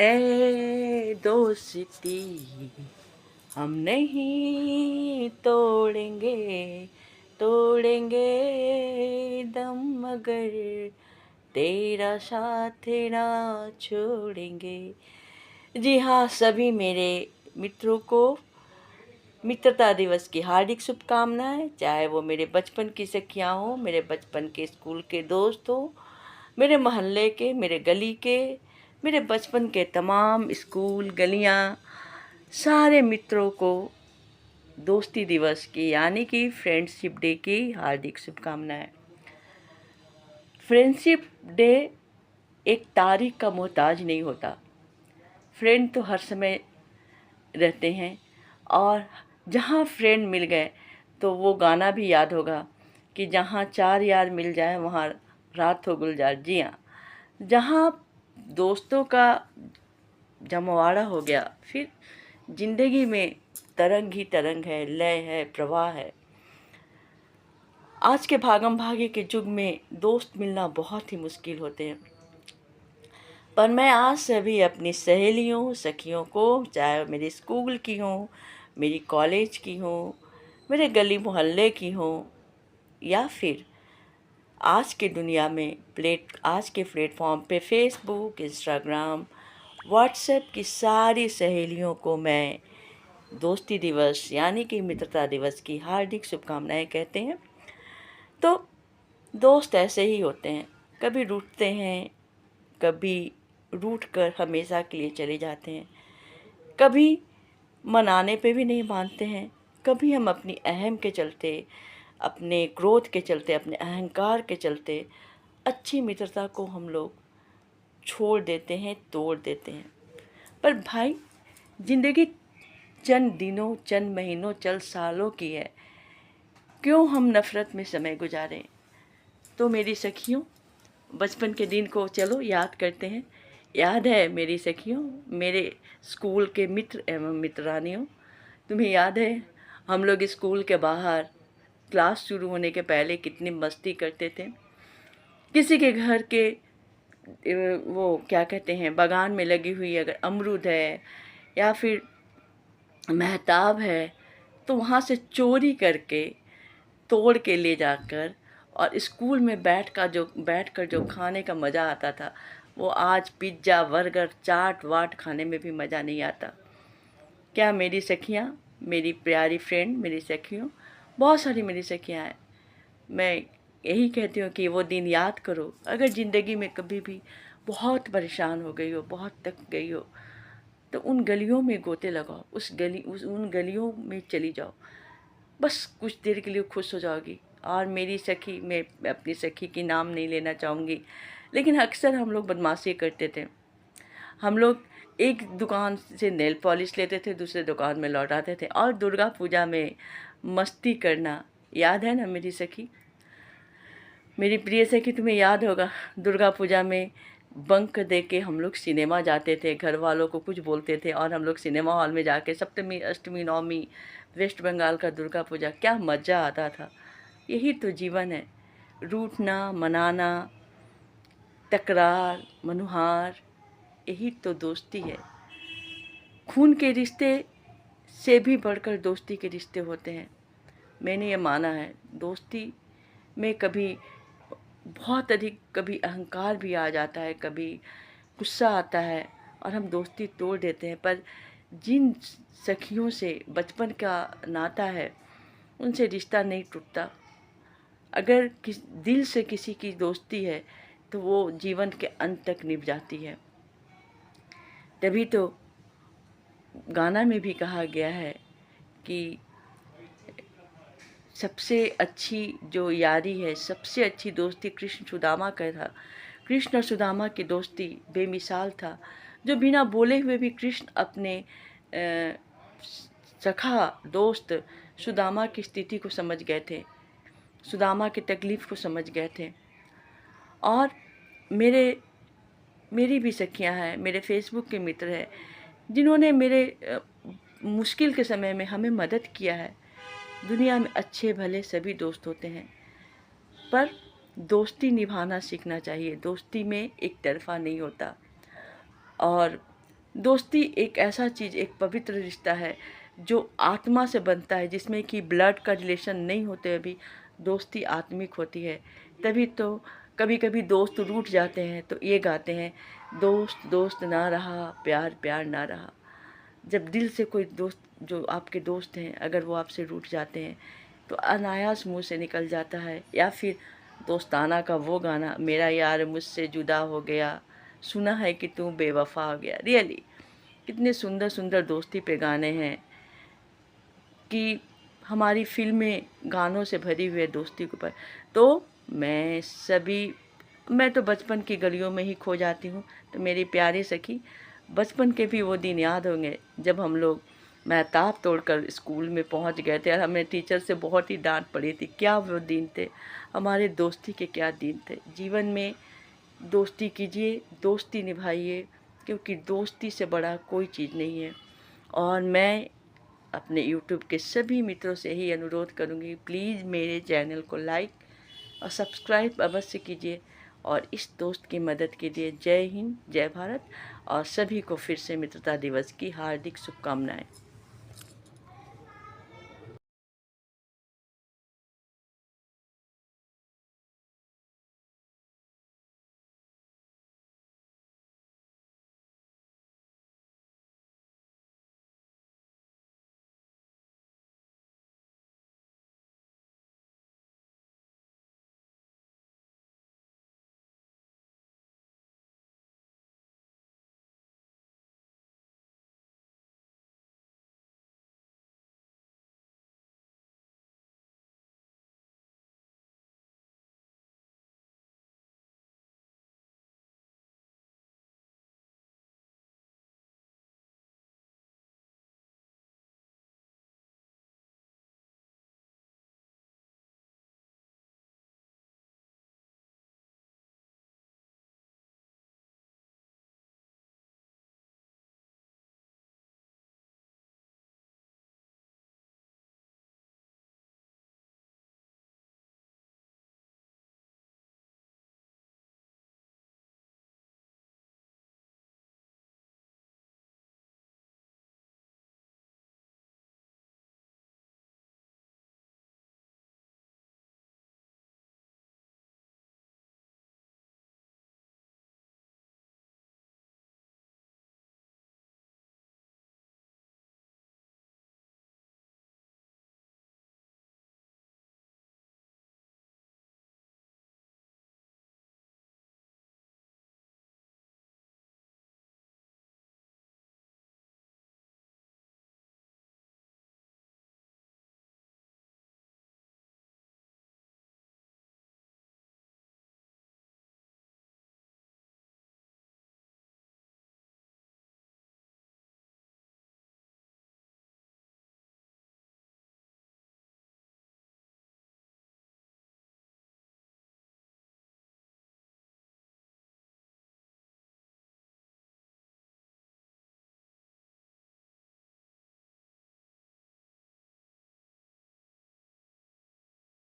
ए दोस्ती हम नहीं तोड़ेंगे, तोड़ेंगे दम मगर तेरा साथ ना छोड़ेंगे। जी हाँ, सभी मेरे मित्रों को मित्रता दिवस की हार्दिक शुभकामनाएं। चाहे वो मेरे बचपन की सखियाँ हों, मेरे बचपन के स्कूल के दोस्त हों, मेरे मोहल्ले के, मेरे गली के, मेरे बचपन के तमाम स्कूल गलियाँ, सारे मित्रों को दोस्ती दिवस की यानी कि फ्रेंडशिप डे की हार्दिक शुभकामनाएं। फ्रेंडशिप डे एक तारीख का मोहताज नहीं होता। फ्रेंड तो हर समय रहते हैं, और जहाँ फ्रेंड मिल गए तो वो गाना भी याद होगा कि जहाँ चार यार मिल जाए वहाँ रात हो गुलजार। जी हाँ, जहाँ दोस्तों का जमवाड़ा हो गया फिर जिंदगी में तरंग ही तरंग है, लय है, प्रवाह है। आज के भागम भागे के युग में दोस्त मिलना बहुत ही मुश्किल होते हैं, पर मैं आज से भी अपनी सहेलियों सखियों को, चाहे मेरे स्कूल की हों, मेरी कॉलेज की हों, मेरे गली मोहल्ले की हों, या फिर आज के दुनिया में आज के प्लेटफॉर्म पे फेसबुक, इंस्टाग्राम, व्हाट्सएप की सारी सहेलियों को मैं दोस्ती दिवस यानी कि मित्रता दिवस की हार्दिक शुभकामनाएं कहते हैं। तो दोस्त ऐसे ही होते हैं, कभी रूठते हैं, कभी रूठ कर हमेशा के लिए चले जाते हैं, कभी मनाने पे भी नहीं मानते हैं, कभी हम अपनी अहम के चलते, अपने क्रोध के चलते, अपने अहंकार के चलते अच्छी मित्रता को हम लोग छोड़ देते हैं, तोड़ देते हैं। पर भाई, जिंदगी चंद दिनों, चंद महीनों, चंद सालों की है, क्यों हम नफ़रत में समय गुजारें। तो मेरी सखियों, बचपन के दिन को चलो याद करते हैं। याद है मेरी सखियों, मेरे स्कूल के मित्र एवं मित्रानियों, तुम्हें याद है हम लोग स्कूल के बाहर क्लास शुरू होने के पहले कितनी मस्ती करते थे। किसी के घर के वो क्या कहते हैं, बागान में लगी हुई अगर अमरूद है या फिर महताब है, तो वहाँ से चोरी करके तोड़ के ले जाकर और स्कूल में बैठकर जो खाने का मज़ा आता था, वो आज पिज्ज़ा बर्गर चाट वाट खाने में भी मज़ा नहीं आता। क्या मेरी सखियाँ, मेरी प्यारी फ्रेंड, मेरी सखियों, बहुत सारी मेरी सखियाँ हैं, मैं यही कहती हूँ कि वो दिन याद करो। अगर ज़िंदगी में कभी भी बहुत परेशान हो गई हो, बहुत थक गई हो, तो उन गलियों में गोते लगाओ, उन गलियों में चली जाओ, बस कुछ देर के लिए खुश हो जाओगी। और मेरी सखी, मैं अपनी सखी की नाम नहीं लेना चाहूँगी, लेकिन अक्सर हम लोग बदमाशी करते थे। हम लोग एक दुकान से नेल पॉलिश लेते थे, दूसरे दुकान में लौटाते थे, और दुर्गा पूजा में मस्ती करना याद है ना मेरी सखी, मेरी प्रिय सखी, तुम्हें याद होगा दुर्गा पूजा में बंक दे के हम लोग सिनेमा जाते थे, घर वालों को कुछ बोलते थे और हम लोग सिनेमा हॉल में जाके सप्तमी अष्टमी नवमी वेस्ट बंगाल का दुर्गा पूजा, क्या मज़ा आता था। यही तो जीवन है, रूठना, मनाना, तकरार, मनुहार, यही तो दोस्ती है। खून के रिश्ते से भी बढ़कर दोस्ती के रिश्ते होते हैं। मैंने ये माना है, दोस्ती में कभी बहुत अधिक, कभी अहंकार भी आ जाता है, कभी गुस्सा आता है और हम दोस्ती तोड़ देते हैं। पर जिन सखियों से बचपन का नाता है, उनसे रिश्ता नहीं टूटता। अगर दिल से किसी की दोस्ती है तो वो जीवन के अंत तक निभ जाती है। तभी तो गाना में भी कहा गया है कि सबसे अच्छी जो यारी है, सबसे अच्छी दोस्ती कृष्ण सुदामा का था। कृष्ण और सुदामा की दोस्ती बेमिसाल था, जो बिना बोले हुए भी कृष्ण अपने सखा दोस्त सुदामा की स्थिति को समझ गए थे, सुदामा की तकलीफ़ को समझ गए थे। और मेरी भी सखियां हैं, मेरे फेसबुक के मित्र हैं, जिन्होंने मेरे मुश्किल के समय में हमें मदद किया है। दुनिया में अच्छे भले सभी दोस्त होते हैं, पर दोस्ती निभाना सीखना चाहिए। दोस्ती में एक तरफ़ा नहीं होता। और दोस्ती एक ऐसा चीज़, एक पवित्र रिश्ता है जो आत्मा से बनता है, जिसमें कि ब्लड का रिलेशन नहीं होते हुए भी दोस्ती आत्मिक होती है। तभी तो कभी कभी दोस्त रूठ जाते हैं तो ये गाते हैं, दोस्त दोस्त ना रहा, प्यार प्यार ना रहा। जब दिल से कोई दोस्त, जो आपके दोस्त हैं, अगर वो आपसे रूठ जाते हैं तो अनायास मुंह से निकल जाता है। या फिर दोस्ताना का वो गाना, मेरा यार मुझसे जुदा हो गया, सुना है कि तू बेवफा हो गया। रियली कितने सुंदर सुंदर दोस्ती पे गाने हैं कि हमारी फिल्में गानों से भरी हुई है दोस्ती के ऊपर। तो मैं तो बचपन की गलियों में ही खो जाती हूँ। तो मेरी प्यारी सखी, बचपन के भी वो दिन याद होंगे जब हम लोग महताब तोड़कर स्कूल में पहुँच गए थे और हमें टीचर से बहुत ही डांट पड़ी थी। क्या वो दिन थे, हमारे दोस्ती के क्या दिन थे। जीवन में दोस्ती कीजिए, दोस्ती निभाइए, क्योंकि दोस्ती से बड़ा कोई चीज़ नहीं है। और मैं अपने यूट्यूब के सभी मित्रों से ही अनुरोध करूँगी, प्लीज़ मेरे चैनल को लाइक और सब्सक्राइब अवश्य कीजिए और इस दोस्त की मदद कीजिए। जय हिंद, जय भारत, और सभी को फिर से मित्रता दिवस की हार्दिक शुभकामनाएं।